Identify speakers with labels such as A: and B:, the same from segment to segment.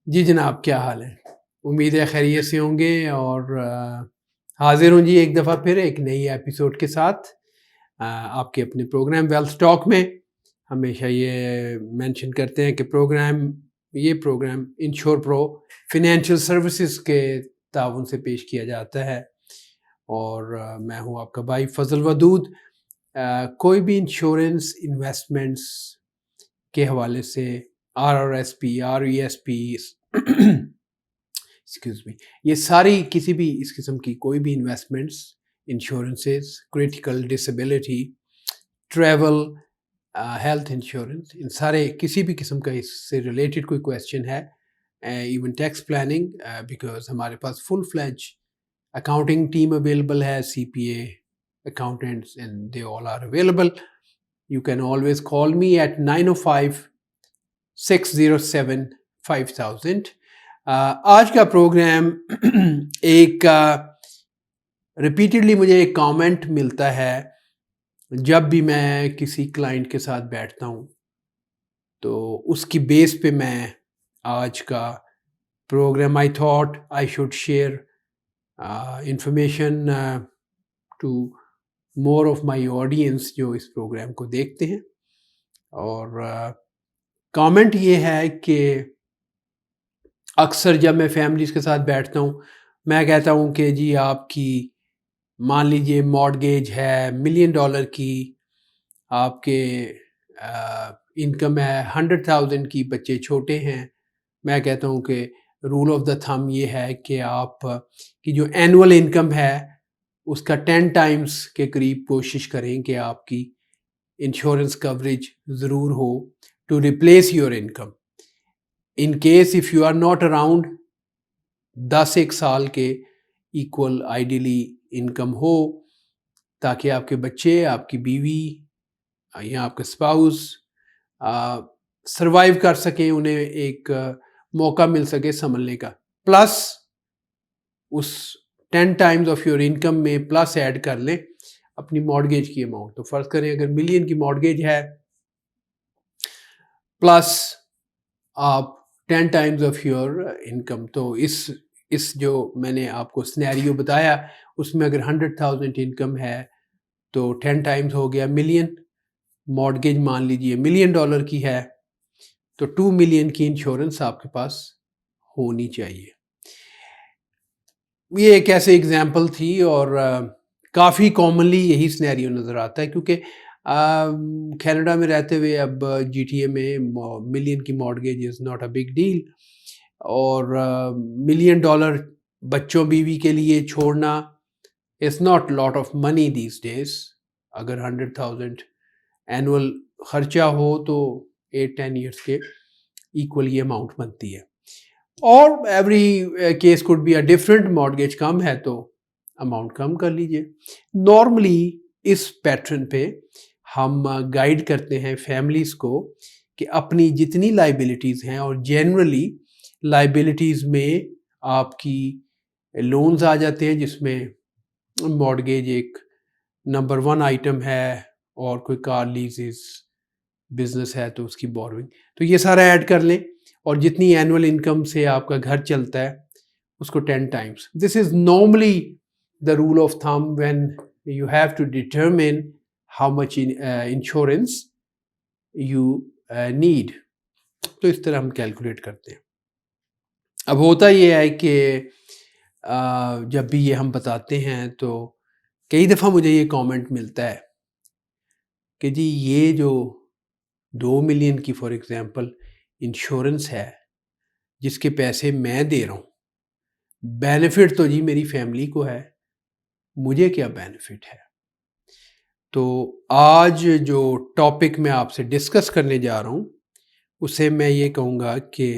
A: जी जनाब, क्या हाल है? उम्मीद है खैरियत से होंगे और हाज़िर हूँ जी एक दफ़ा फिर एक नई एपिसोड के साथ आपके अपने प्रोग्राम वेल्थ टॉक में। हमेशा ये मेंशन करते हैं कि ये program insure pro financial services के ताउन से पेश किया जाता है और मैं हूँ आपका भाई फ़ज़ल वदूद। कोई भी इंश्योरेंस इन्वेस्टमेंट्स के हवाले से आरआरएसपी, आरईएसपी एक्सक्यूज मी, ये सारी किसी भी इस किस्म की कोई भी investments, insurances, critical disability, travel, health insurance, इन सारे किसी भी किस्म का इससे रिलेटेड कोई क्वेश्चन है, इवन टैक्स प्लानिंग, बिकॉज हमारे पास full fledged accounting team available है, CPA accountants, and they all are available. You can always call me at 905 607 5000. आज का प्रोग्राम एक रिपीटेडली मुझे एक कमेंट मिलता है जब भी मैं किसी क्लाइंट के साथ बैठता हूँ, तो उसकी बेस पे मैं आज का program I thought I should share information to more of my audience जो इस प्रोग्राम को देखते हैं। और कमेंट ये है कि अक्सर जब मैं फैमिलीज़ के साथ बैठता हूँ, मैं कहता हूँ कि जी आपकी मान लीजिए मॉर्टगेज है $1 मिलियन की, आपके इनकम है 100,000 की, बच्चे छोटे हैं। मैं कहता हूँ कि रूल ऑफ द थंब ये है कि आप की जो एनुअल इनकम है उसका 10 टाइम्स के करीब कोशिश करें कि आपकी इंश्योरेंस कवरेज ज़रूर हो to replace your income. In case if you are not around, 10 एक साल के इक्वल आइडियली इनकम हो, ताकि आपके बच्चे, आपकी बीवी या आपका स्पाउस सर्वाइव कर सकें, उन्हें एक मौका मिल सके संभलने का। प्लस उस 10 टाइम्स ऑफ योर इनकम में प्लस ऐड कर लें अपनी मॉर्गेज की अमाउंट। तो फर्ज करें अगर $1 मिलियन की मॉर्गेज है, प्लस आप 10 टाइम्स ऑफ योर इनकम, तो इस जो मैंने आपको सिनेरियो बताया उसमें अगर 100,000 इनकम है तो 10 टाइम्स हो गया मिलियन। मॉर्गेज मान लीजिए $1 मिलियन की है, तो 2 मिलियन की इंश्योरेंस आपके पास होनी चाहिए। ये एक ऐसे एग्जाम्पल थी और काफ़ी कॉमनली यही सिनेरियो नज़र आता है, क्योंकि कनाडा में रहते हुए अब GTA में मिलियन की mortgage is not a big deal, और $1 मिलियन बच्चों बीवी के लिए छोड़ना is not lot of money these days. अगर 100,000 एनुअल खर्चा हो तो 8-10 ईयर्स के इक्वल ये अमाउंट बनती है। और every case could be a different, mortgage कम है तो अमाउंट कम कर लीजिए। नॉर्मली इस पैटर्न पे हम गाइड करते हैं फैमिलीज़ को कि अपनी जितनी लाइबिलिटीज़ हैं, और जनरली लाइबिलिटीज़ में आपकी लोन्स आ जाते हैं जिसमें मॉर्गेज एक नंबर 1 आइटम है, और कोई कार लीजेस, बिजनेस है तो उसकी बोरोइंग, तो ये सारा ऐड कर लें, और जितनी एनुअल इनकम से आपका घर चलता है उसको 10 times. This is normally the rule of thumb when you have to determine how much insurance you need. तो इस तरह हम कैलकुलेट करते हैं। अब होता ये है कि जब भी ये हम बताते हैं तो कई दफ़ा मुझे ये कमेंट मिलता है कि जी ये जो 2 मिलियन की फॉर एग्जांपल इंश्योरेंस है जिसके पैसे मैं दे रहा हूँ, बेनिफिट तो जी मेरी फैमिली को है, मुझे क्या बेनिफिट है। तो आज जो टॉपिक मैं आपसे डिस्कस करने जा रहा हूँ उसे मैं ये कहूँगा कि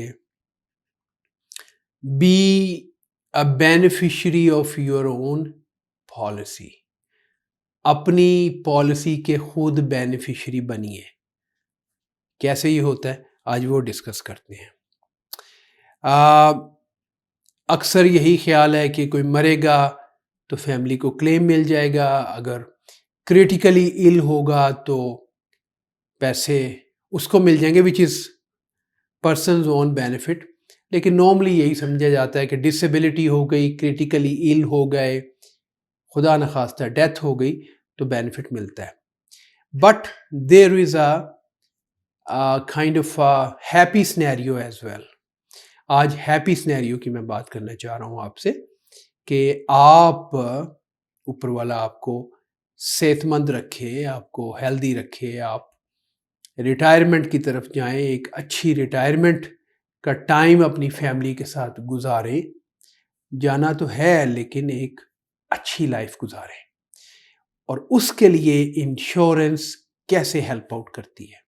A: be a beneficiary of your own policy. अपनी पॉलिसी के खुद बेनिफिशियरी बनिए। कैसे ये होता है आज वो डिस्कस करते हैं। अक्सर यही ख्याल है कि कोई मरेगा तो फैमिली को क्लेम मिल जाएगा, अगर क्रिटिकली इल होगा तो पैसे उसको मिल जाएंगे, which is persons own benefit. लेकिन नॉर्मली यही समझा जाता है कि डिसेबिलिटी हो गई, क्रिटिकली इल हो गए, खुदा न खास्ता डेथ हो गई तो बेनिफिट मिलता है. But there is a kind of happy scenario as well. आज हैप्पी सिनेरियो की मैं बात करना चाह रहा हूँ आपसे कि आप ऊपर वाला आपको सेहतमंद रखे, आपको हेल्दी रखे, आप रिटायरमेंट की तरफ जाएं, एक अच्छी रिटायरमेंट का टाइम अपनी फैमिली के साथ गुजारें. जाना तो है लेकिन एक अच्छी लाइफ गुजारें. और उसके लिए इंश्योरेंस कैसे हेल्प आउट करती है,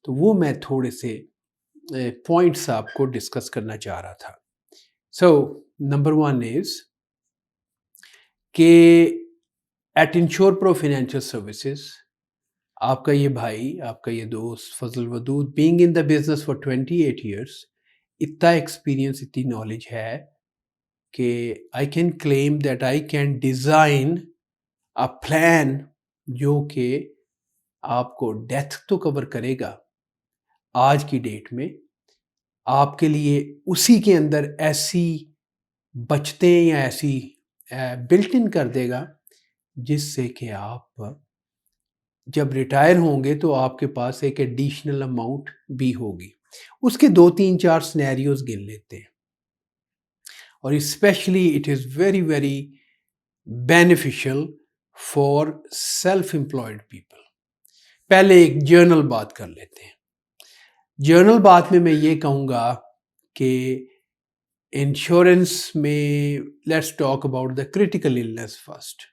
A: तो वो मैं थोड़े से पॉइंट्स आपको डिस्कस करना चाह रहा था. सो नंबर 1 इज कि at insure pro financial services आपका ये भाई, आपका ये दोस्त Fazal Wadood, being in the business for 28 years, इतना एक्सपीरियंस, इतनी नॉलेज है कि I can claim that I can design a plan जो कि आपको डेथ तो कवर करेगा आज की डेट में, आपके लिए उसी के अंदर ऐसी बचतें या ऐसी बिल्ट इन कर देगा जिससे कि आप जब रिटायर होंगे तो आपके पास एक एडिशनल अमाउंट भी होगी. उसके 2-3-4 सिनेरियोज गिन लेते हैं. और specially it is very very beneficial for self employed people. पहले एक जर्नल बात कर लेते हैं. जर्नल बात में मैं ये कहूँगा कि इंश्योरेंस में let's talk about the critical illness first.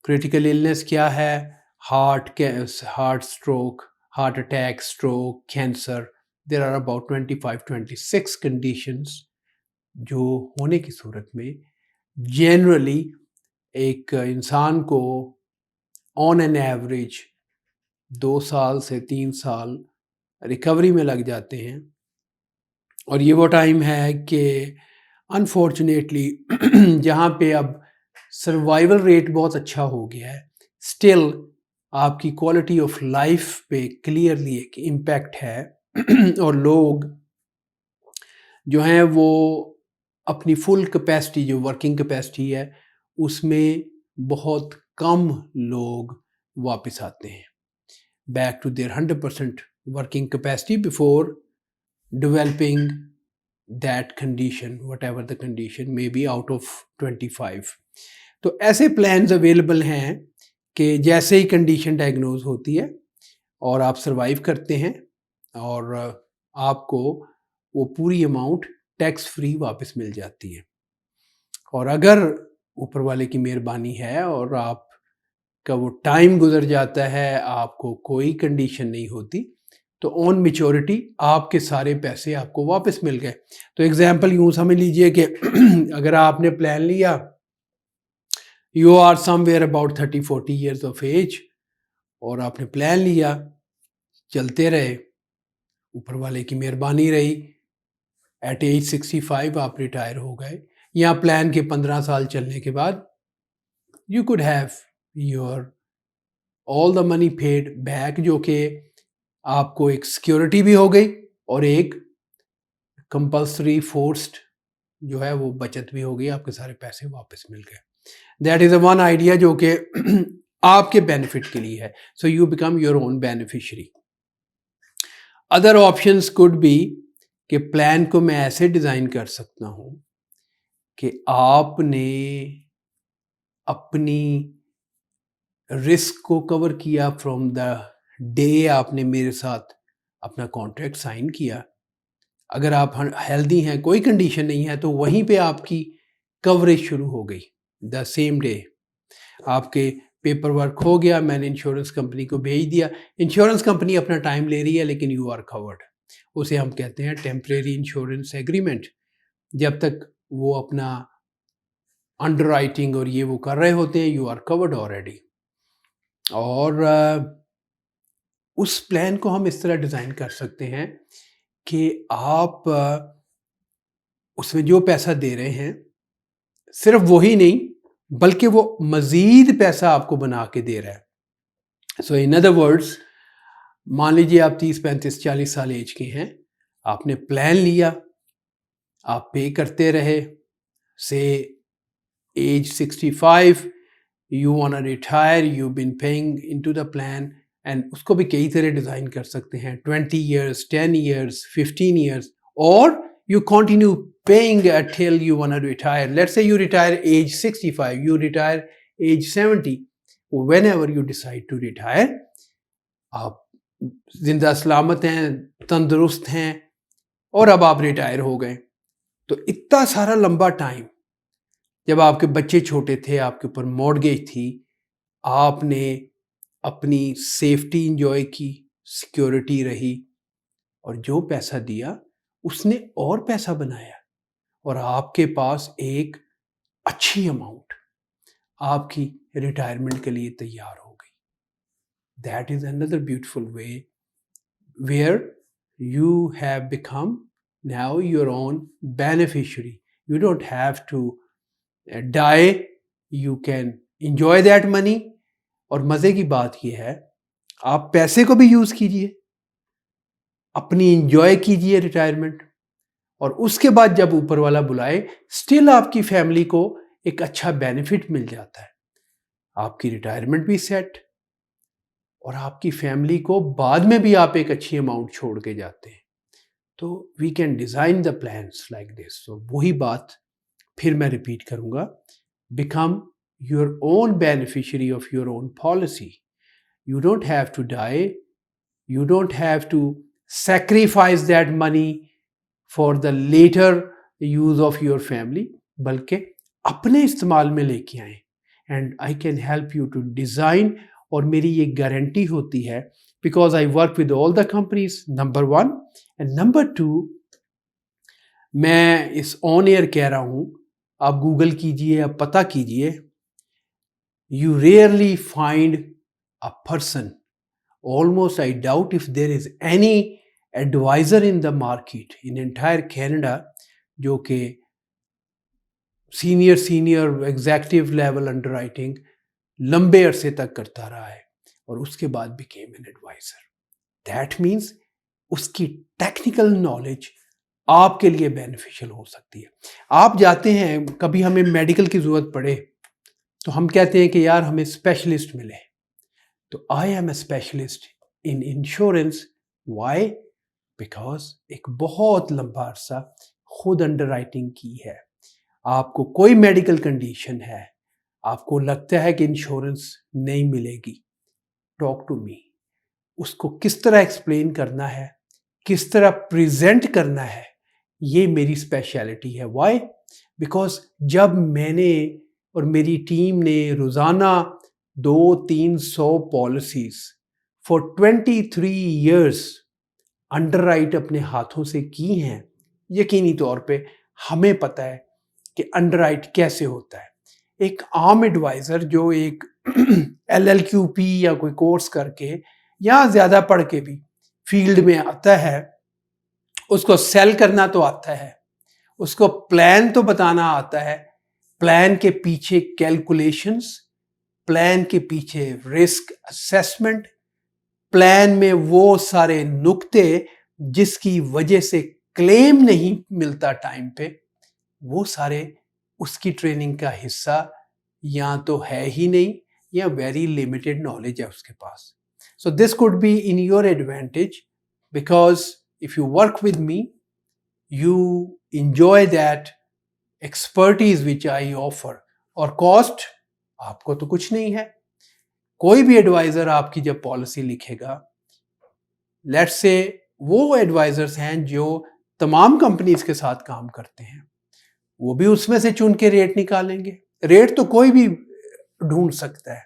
A: Critical illness क्या है? Heart stroke, heart attack, stroke, cancer. There are about 25-26 conditions जो होने की सूरत में जनरली एक इंसान को ऑन एन एवरेज 2 साल से 3 साल रिकवरी में लग जाते हैं. और ये वो टाइम है कि अनफॉर्चुनेटली जहाँ पे अब सर्वाइवल रेट बहुत अच्छा हो गया है, स्टिल आपकी क्वालिटी ऑफ लाइफ पे क्लियरली एक इम्पैक्ट है. और लोग जो हैं वो अपनी फुल कैपेसिटी, जो वर्किंग कैपेसिटी है, उसमें बहुत कम लोग वापस आते हैं back to their 100% working capacity before developing that condition, whatever the condition may be, out of 25. तो ऐसे प्लान्स अवेलेबल हैं कि जैसे ही कंडीशन डायग्नोज होती है और आप सरवाइव करते हैं और आपको वो पूरी अमाउंट टैक्स फ्री वापस मिल जाती है. और अगर ऊपर वाले की मेहरबानी है और आपका वो टाइम गुजर जाता है, आपको कोई कंडीशन नहीं होती, तो ऑन मैच्योरिटी आपके सारे पैसे आपको वापस मिल गए. तो एग्जांपल यूँ समझ लीजिए कि अगर आपने प्लान लिया, you are somewhere about 30-40 years of age, और आपने प्लान लिया, चलते रहे, ऊपर वाले की मेहरबानी रही, एट एज 65 आप रिटायर हो गए, या प्लान के 15 साल चलने के बाद you could have your all the money paid back, जो कि आपको एक सिक्योरिटी भी हो गई और एक कंपल्सरी फोर्स्ड जो है वो बचत भी हो गई, आपके सारे पैसे वापस मिल गए. That is a one idea जो कि आपके बेनिफिट के लिए है. So you become your own beneficiary. Other options could be कि प्लान को मैं ऐसे डिज़ाइन कर सकता हूँ कि आपने अपनी रिस्क को कवर किया फ्रॉम द डे आपने मेरे साथ अपना कॉन्ट्रैक्ट साइन किया. अगर आप हेल्दी हैं, कोई कंडीशन नहीं है, तो वहीं पे आपकी कवरेज शुरू हो गई. द सेम डे आपके पेपर वर्क हो गया, मैंने इंश्योरेंस कंपनी को भेज दिया, इंश्योरेंस कंपनी अपना टाइम ले रही है लेकिन यू आर कवर्ड. उसे हम कहते हैं टेम्परेरी इंश्योरेंस एग्रीमेंट. जब तक वो अपना अंडरराइटिंग और ये वो कर रहे होते हैं, यू आर कवर्ड ऑलरेडी. और उस प्लान को हम इस तरह डिज़ाइन कर सकते हैं कि आप उसमें जो पैसा दे रहे हैं सिर्फ वही नहीं, बल्कि वो मज़ीद पैसा आपको बना के दे रहा है. सो इन अदर वर्ड्स, मान लीजिए आप 30-35-40 साल एज के हैं, आपने प्लान लिया, आप पे करते रहे, से age 65 you wanna retire, you've been paying into the plan, and उसको भी कई तरह डिज़ाइन कर सकते हैं, 20 years, 10 years, 15 years, or you continue paying till you wanna retire. Let's say you retire age 65, you retire age 70. Whenever you decide to retire, आप जिंदा सलामत हैं, तंदुरुस्त हैं, और अब आप रिटायर हो गए, तो इतना सारा लंबा टाइम, जब आपके बच्चे छोटे थे, आपके ऊपर मॉर्गेज थी, आपने अपनी सेफ्टी इंजॉय की, सिक्योरिटी रही, और जो पैसा दिया उसने और पैसा बनाया, और आपके पास एक अच्छी अमाउंट आपकी रिटायरमेंट के लिए तैयार हो गई. That is another beautiful way where you have become now your own beneficiary. You don't have to die, you can enjoy that money. और मजे की बात यह है, आप पैसे को भी यूज कीजिए, अपनी इंजॉय कीजिए रिटायरमेंट, और उसके बाद जब ऊपर वाला बुलाए, स्टिल आपकी फैमिली को एक अच्छा बेनिफिट मिल जाता है, आपकी रिटायरमेंट भी सेट, और आपकी फैमिली को बाद में भी आप एक अच्छी अमाउंट छोड़ के जाते हैं. तो we can design the plans like this. तो वही बात फिर मैं रिपीट करूँगा, become your own beneficiary of your own policy. You don't have to die, you don't have to sacrifice that money for the later use of your family, बल्कि अपने इस्तेमाल में लेके आएं. And I can help you to design, और मेरी ये guarantee होती है, because I work with all the companies, number 1, and number 2, मैं इस ऑन एयर कह रहा हूँ, आप गूगल कीजिए, आप पता कीजिए, you rarely find a person, almost I doubt if there is any advisor in the market in entire Canada जो कि सीनियर एग्जेक्टिव लेवल अंडरराइटिंग लंबे अरसे तक करता रहा है, और उसके बाद became an advisor. That means उसकी टेक्निकल नॉलेज आपके लिए बेनिफिशियल हो सकती है. आप जाते हैं, कभी हमें मेडिकल की ज़रूरत पड़े, तो हम कहते हैं कि यार हमें स्पेशलिस्ट मिले. तो I am a specialist in insurance. Why? Because एक बहुत लंबा अरसा खुद अंडरराइटिंग की है. आपको कोई मेडिकल कंडीशन है, आपको लगता है कि इंश्योरेंस नहीं मिलेगी, टॉक टू मी. उसको किस तरह एक्सप्लेन करना है, किस तरह प्रेजेंट करना है, ये मेरी स्पेशलिटी है. वाई? बिकॉज जब मैंने और मेरी टीम ने रोज़ाना 200-300 पॉलिसीज फॉर 23 ईयर्स अंडरराइट अपने हाथों से की हैं, यकीनी तौर पे हमें पता है कि अंडरराइट कैसे होता है. एक आम एडवाइज़र जो एक LLQP या कोई कोर्स करके या ज़्यादा पढ़ के भी फील्ड में आता है, उसको सेल करना तो आता है, उसको प्लान तो बताना आता है, प्लान के पीछे कैलकुलेशंस, प्लान के पीछे रिस्क असेसमेंट, प्लान में वो सारे नुक्ते जिसकी वजह से क्लेम नहीं मिलता टाइम पे, वो सारे उसकी ट्रेनिंग का हिस्सा या तो है ही नहीं, या वेरी लिमिटेड नॉलेज है उसके पास. So this could be in your advantage, because if you work with me, you enjoy that expertise which I offer. और कॉस्ट आपको तो कुछ नहीं है. कोई भी एडवाइजर आपकी जब पॉलिसी लिखेगा, लेट्स से वो एडवाइजर्स हैं जो तमाम कंपनीज के साथ काम करते हैं, वो भी उसमें से चुन के रेट निकालेंगे. रेट तो कोई भी ढूंढ सकता है,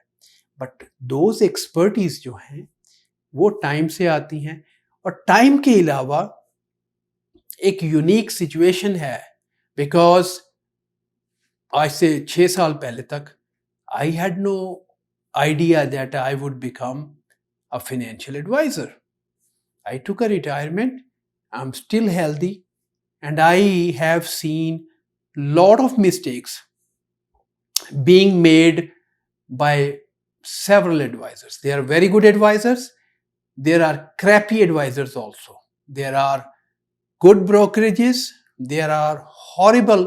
A: बट दोज एक्सपर्टीज जो हैं वो टाइम से आती हैं. और टाइम के अलावा एक यूनिक सिचुएशन है, बिकॉज आज से 6 साल पहले तक I had no idea that I would become a financial advisor. I took a retirement, I am still healthy, and I have seen lot of mistakes being made by several advisors. There are very good advisors, there are crappy advisors also, there are good brokerages, There are horrible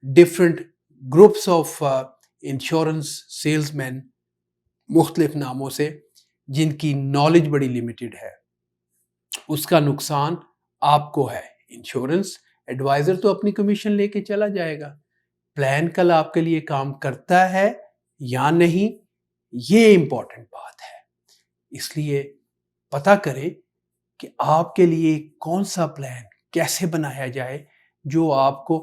A: different groups of insurance salesman मुख्तलिफ नामों से, जिनकी knowledge बड़ी limited है। उसका नुकसान आपको है। इंश्योरेंस एडवाइजर तो अपनी कमीशन लेके चला जाएगा, प्लान कल आपके लिए काम करता है या नहीं, ये इंपॉर्टेंट बात है। इसलिए पता करें कि आपके लिए कौन सा प्लान कैसे बनाया जाए जो आपको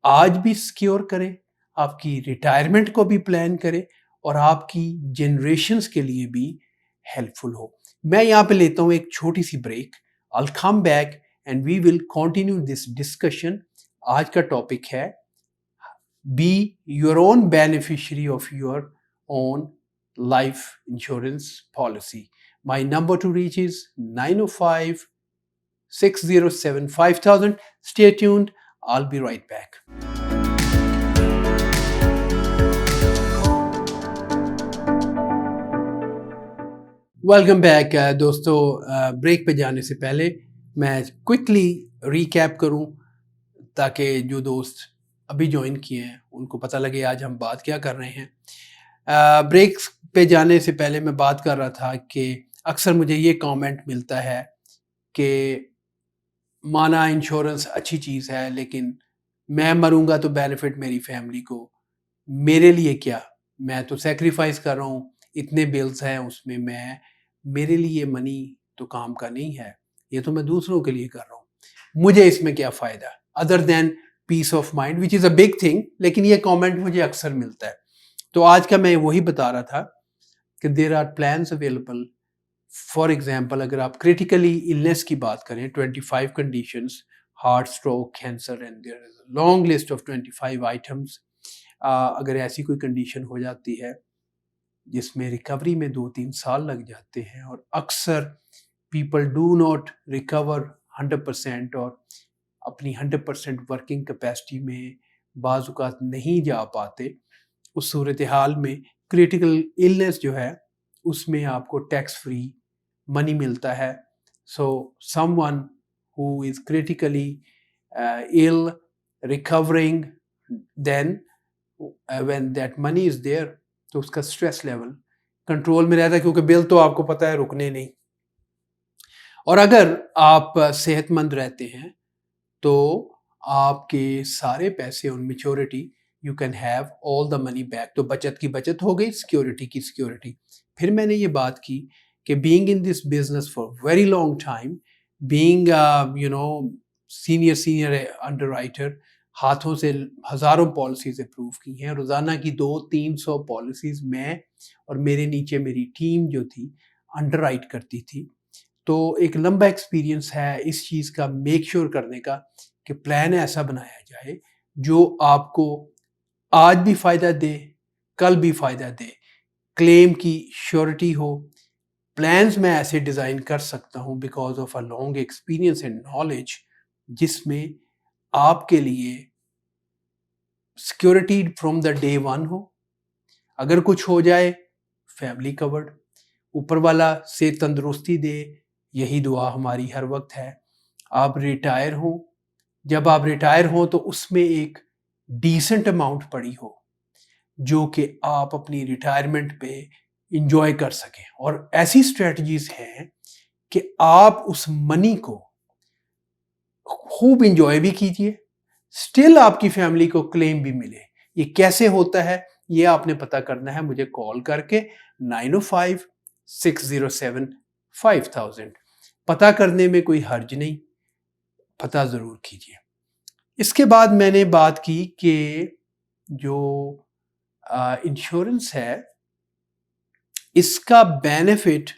A: आज भी सिक्योर करे, आपकी रिटायरमेंट को भी प्लान करे और आपकी जनरेशन्स के लिए भी हेल्पफुल हो। मैं यहाँ पे लेता हूँ एक छोटी सी break. I will come back and we will continue this discussion. आज का टॉपिक है be your own beneficiary of your own life insurance policy. My number to reach is 905 607 5000. Stay tuned. I'll be right back. Welcome back दोस्तों। Break पे जाने से पहले मैं quickly recap करूं ताकि जो दोस्त अभी ज्वाइन किए हैं उनको पता लगे आज हम बात क्या कर रहे हैं। ब्रेक पे जाने से पहले मैं बात कर रहा था कि अक्सर मुझे ये कमेंट मिलता है कि माना इंश्योरेंस अच्छी चीज़ है, लेकिन मैं मरूंगा तो बेनिफिट मेरी फैमिली को, मेरे लिए क्या, मैं तो सेक्रीफाइस कर रहा हूँ, इतने बिल्स हैं उसमें, मेरे लिए मनी तो काम का नहीं है, ये तो मैं दूसरों के लिए कर रहा हूँ, मुझे इसमें क्या फ़ायदा other than peace of mind which is a big thing. लेकिन ये कमेंट मुझे अक्सर मिलता है। तो आज का मैं वही बता रहा था कि there are plans available. For example अगर आप क्रिटिकली इलनेस की बात करें, 25 conditions, heart, stroke, cancer and there is a long list of 25 items. अगर ऐसी कोई कंडीशन हो जाती है जिसमें रिकवरी में 2-3 साल लग जाते हैं और अक्सर पीपल डू नॉट रिकवर 100% और अपनी 100% वर्किंग कैपेसिटी में बाज़-औक़ात नहीं जा पाते, उस सूरत हाल में क्रिटिकल इलनेस जो है उसमें आपको टैक्स फ्री मनी मिलता है। So someone who is critically ill recovering, then when that money is there तो उसका स्ट्रेस लेवल कंट्रोल में रहता है, क्योंकि बिल तो आपको पता है रुकने नहीं। और अगर आप सेहतमंद रहते हैं तो आपके सारे पैसे on maturity you can have all the money back. तो बचत की बचत हो गई, सिक्योरिटी की सिक्योरिटी। फिर मैंने ये बात की कि being in this business for very long time, being senior underwriter, हाथों से हज़ारों पॉलिसीज़ अप्रूव की हैं, रोज़ाना की 200-300 पॉलिसीज़ मैं और मेरे नीचे मेरी टीम जो थी अंडरराइट करती थी। तो एक लंबा एक्सपीरियंस है इस चीज़ का मेक श्योर करने का कि प्लान ऐसा बनाया जाए जो आपको आज भी फ़ायदा दे, कल भी फ़ायदा दे, क्लेम की श्योरिटी हो। प्लान्स मैं ऐसे डिज़ाइन कर सकता हूँ because of a long experience and knowledge, जिसमें आपके लिए security from the day one हो। अगर कुछ हो जाए फैमिली कवर्ड, ऊपर वाला से तंदुरुस्ती दे, यही दुआ हमारी हर वक्त है। आप रिटायर हो, जब आप रिटायर हो तो उसमें एक डिसेंट अमाउंट पड़ी हो जो कि आप अपनी रिटायरमेंट पे इंजॉय कर सकें। और ऐसी स्ट्रेटजीज हैं कि आप उस मनी को खूब इंजॉय भी कीजिए, स्टिल आपकी फैमिली को क्लेम भी मिले। ये कैसे होता है ये आपने पता करना है मुझे कॉल करके 905 607 5000। पता करने में कोई हर्ज नहीं, पता ज़रूर कीजिए। इसके बाद मैंने बात की कि जो इंश्योरेंस है इसका बेनिफिट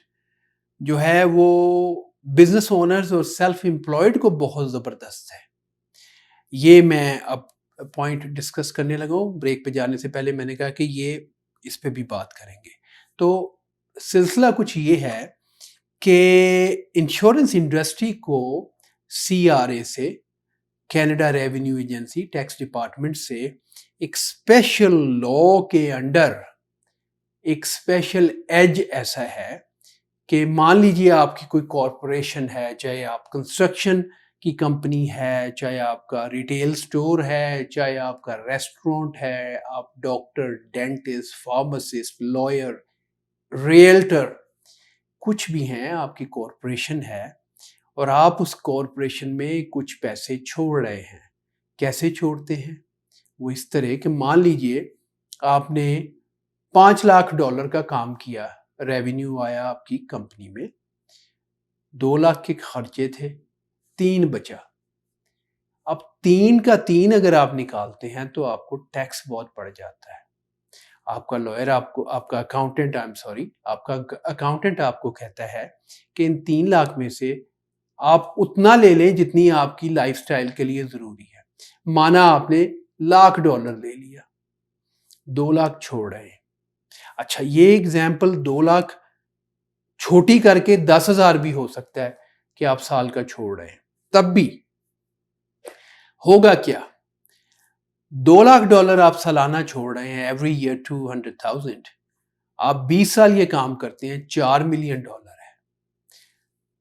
A: जो है वो बिजनेस ओनर्स और सेल्फ एम्प्लॉयड को बहुत ज़बरदस्त है। ये मैं अब पॉइंट डिस्कस करने लगा हूँ। ब्रेक पे जाने से पहले मैंने कहा कि ये इस पे भी बात करेंगे। तो सिलसिला कुछ ये है कि इंश्योरेंस इंडस्ट्री को CRA से, Canada revenue agency, tax department से एक स्पेशल लॉ के अंडर एक स्पेशल एज ऐसा है कि मान लीजिए आपकी कोई कॉरपोरेशन है, चाहे आप कंस्ट्रक्शन की कंपनी है, चाहे आपका रिटेल स्टोर है, चाहे आपका रेस्टोरेंट है, आप doctor, dentist, pharmacist, lawyer, realtor, कुछ भी हैं, आपकी कॉरपोरेशन है और आप उस कॉरपोरेशन में कुछ पैसे छोड़ रहे हैं। कैसे छोड़ते हैं? वो इस तरह कि मान लीजिए आपने $5 लाख का काम किया, रेवेन्यू आया आपकी कंपनी में, 2 लाख के खर्चे थे, 3 बचा। अब 3 का 3 अगर आप निकालते हैं तो आपको टैक्स बहुत पड़ जाता है। आपका लॉयर आपको, आपका अकाउंटेंट, आई एम सॉरी, आपका अकाउंटेंट आपको कहता है कि इन 3 लाख में से आप उतना ले लें जितनी आपकी लाइफस्टाइल के लिए ज़रूरी है। माना आपने $1 लाख ले लिया, 2 लाख छोड़ रहे हैं। अच्छा, ये एग्जाम्पल 2 लाख छोटी करके 10,000 भी हो सकता है कि आप साल का छोड़ रहे हैं। तब भी होगा क्या? $2 लाख आप सालाना छोड़ रहे हैं, एवरी ईयर 200,000। आप 20 साल ये काम करते हैं, $4 मिलियन है।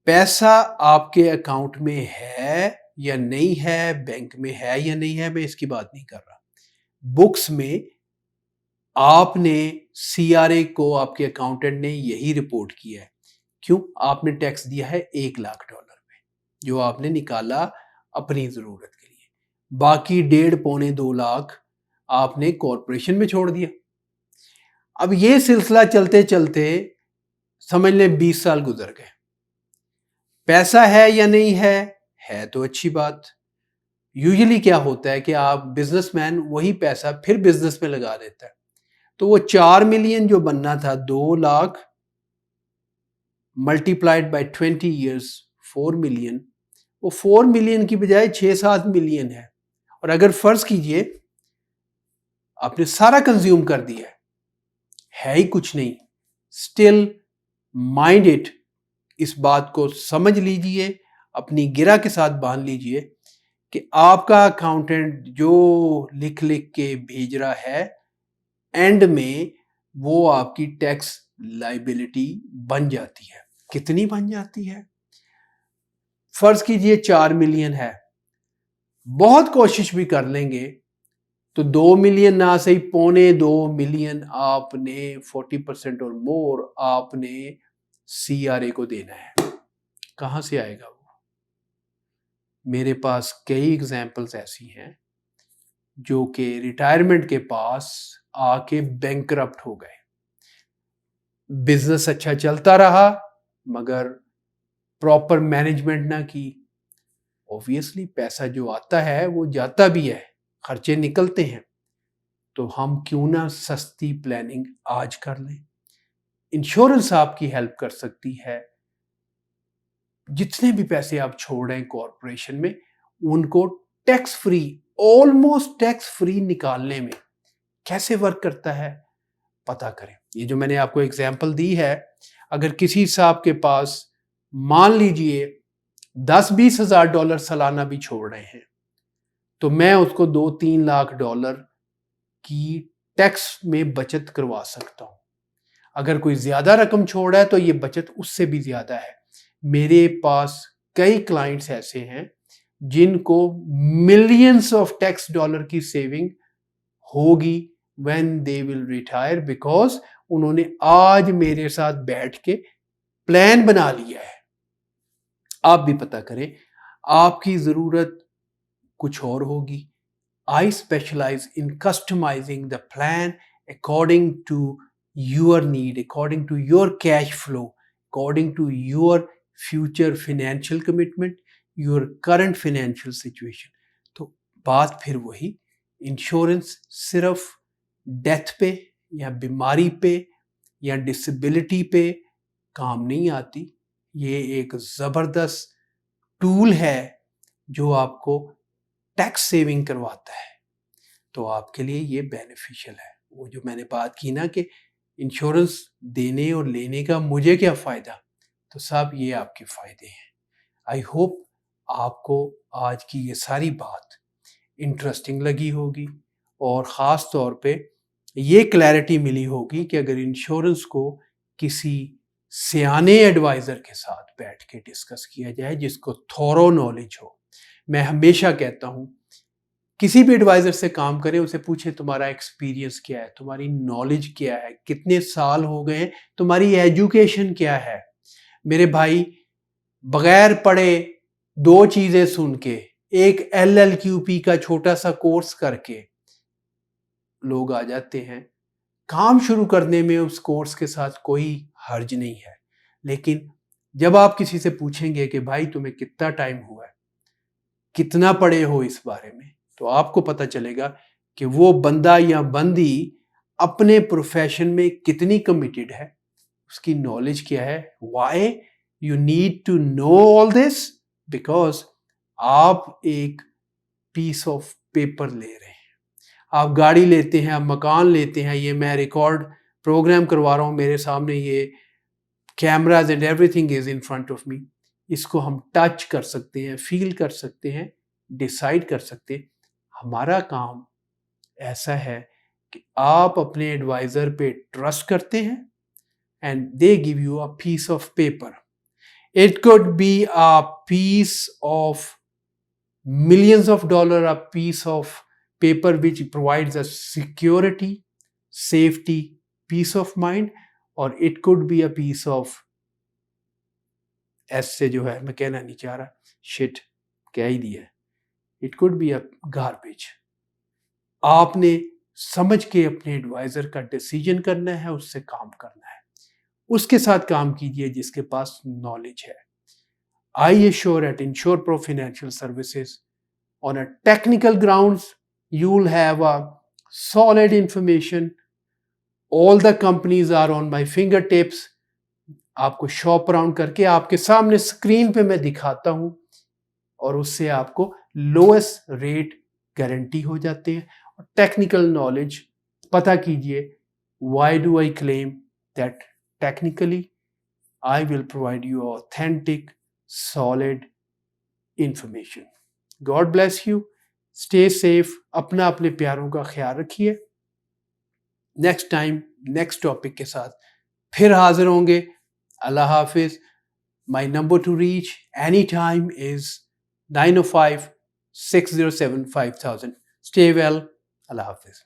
A: पैसा आपके अकाउंट में है या नहीं है, बैंक में है या नहीं है, मैं इसकी बात नहीं कर रहा। बुक्स में आपने सीआरए को, आपके अकाउंटेंट ने यही रिपोर्ट किया है। क्यों? आपने टैक्स दिया है $1 लाख में, जो आपने निकाला अपनी जरूरत के लिए। बाकी 1.5-2 लाख आपने कॉरपोरेशन में छोड़ दिया। अब ये सिलसिला चलते चलते समझ लें 20 साल गुजर गए। पैसा है या नहीं है तो अच्छी बात। यूजुअली क्या होता है कि आप बिजनेसमैन वही पैसा फिर बिजनेस में लगा देता है। तो वो 4 मिलियन जो बनना था, 2 lakh multiplied by 20 years, 4 million, वो 4 मिलियन की बजाय 6-7 मिलियन है। और अगर फर्ज कीजिए आपने सारा कंज्यूम कर दिया है ही कुछ नहीं, स्टिल माइंड इट, इस बात को समझ लीजिए, अपनी गिरा के साथ बांध लीजिए कि आपका अकाउंटेंट जो लिख लिख के भेज रहा है, एंड में वो आपकी टैक्स लाइबिलिटी बन जाती है। कितनी बन जाती है? फर्ज कीजिए 4 मिलियन है, बहुत कोशिश भी कर लेंगे तो 2 मिलियन ना सही, 1.25 मिलियन आपने 40% और मोर आपने सीआरए को देना है। कहां से आएगा वो? मेरे पास कई एग्जाम्पल्स ऐसी हैं जो कि रिटायरमेंट के पास आके बैंकरप्ट हो गए। बिजनेस अच्छा चलता रहा मगर प्रॉपर मैनेजमेंट ना की। ऑब्वियसली पैसा जो आता है वो जाता भी है, खर्चे निकलते हैं। तो हम क्यों ना सस्ती प्लानिंग आज कर लें। इंश्योरेंस आपकी हेल्प कर सकती है। जितने भी पैसे आप छोड़ रहे हैं कॉरपोरेशन में, उनको tax free, almost tax free निकालने में कैसे वर्क करता है पता करें। ये जो मैंने आपको एग्जांपल दी है, अगर किसी साहब के पास मान लीजिए $10-20 हजार सालाना भी छोड़ रहे हैं, तो मैं उसको $2-3 लाख की टैक्स में बचत करवा सकता हूं। अगर कोई ज्यादा रकम छोड़ रहा है तो ये बचत उससे भी ज्यादा है। मेरे पास कई क्लाइंट्स ऐसे हैं जिनको मिलियंस ऑफ टैक्स डॉलर की सेविंग होगी when they will retire, because उन्होंने आज मेरे साथ बैठ के प्लान बना लिया है। आप भी पता करें, आपकी जरूरत कुछ और होगी। I specialize in customizing the plan according to your need, according to your cash flow, according to your future financial commitment, your current financial situation. तो बात फिर वही, इंश्योरेंस सिर्फ डेथ पे या बीमारी पे या डिसेबिलिटी पे काम नहीं आती। ये एक ज़बरदस्त टूल है जो आपको टैक्स सेविंग करवाता है। तो आपके लिए ये बेनिफिशियल है। वो जो मैंने बात की ना कि इंश्योरेंस देने और लेने का मुझे क्या फ़ायदा, तो सब ये आपके फ़ायदे हैं। आई होप आपको आज की ये सारी बात इंटरेस्टिंग लगी होगी और ख़ास तौर पे ये क्लैरिटी मिली होगी कि अगर इंश्योरेंस को किसी सियाने एडवाइज़र के साथ बैठ के डिस्कस किया जाए जिसको थॉरो नॉलेज हो, मैं हमेशा कहता हूँ किसी भी एडवाइज़र से काम करें, उसे पूछें तुम्हारा एक्सपीरियंस क्या है, तुम्हारी नॉलेज क्या है, कितने साल हो गए, तुम्हारी एजुकेशन क्या है। मेरे भाई, बगैर पढ़े 2 चीज़ें सुन के, एक LLQP का छोटा-सा कोर्स करके लोग आ जाते हैं। काम शुरू करने में उस कोर्स के साथ कोई हर्ज नहीं है। लेकिन जब आप किसी से पूछेंगे कि भाई तुम्हें कितना टाइम हुआ है, कितना पढ़े हो इस बारे में, तो आपको पता चलेगा कि वो बंदा या बंदी अपने प्रोफेशन में कितनी कमिटेड है, उसकी नॉलेज क्या है। Why you need to know all this? Because आप एक पीस ऑफ पेपर ले रहे हैं, आप गाड़ी लेते हैं, आप मकान लेते हैं। ये मैं रिकॉर्ड प्रोग्राम करवा रहा हूँ, मेरे सामने ये cameras and everything is in front of me. इसको हम टच कर सकते हैं, फील कर सकते हैं, डिसाइड कर सकते हैं। हमारा काम ऐसा है कि आप अपने एडवाइजर पे ट्रस्ट करते हैं and they give you a piece of paper. It could be a piece of millions of dollars, a piece of paper which provides us security, safety, peace of mind, or it could be a piece of ऐसे जो है मैं कहना नहीं चाह रहा, shit कह ही दिया, it could be a garbage. आपने समझ के अपने एडवाइजर का डिसीजन करना है, उससे काम करना है, उसके साथ काम कीजिए जिसके पास नॉलेज है. I assure at InsurePro Financial Services, on a technical grounds, you'll have a solid information. All the companies are on my fingertips. आपको शॉप अराउंड करके आपके सामने स्क्रीन पे मैं दिखाता हूं और उससे आपको लोएस्ट रेट गारंटी हो जाते हैं. और टेक्निकल नॉलेज पता कीजिए. Why do I claim that technically I will provide you authentic, solid information. God bless you. Stay safe. अपना अपने प्यारों का ख्याल रखिए. नेक्स्ट टाइम नेक्स्ट टॉपिक के साथ फिर हाजिर होंगे. अल्लाह हाफिज. My number to reach anytime is 905-607-5000. Stay well. Allah Hafiz.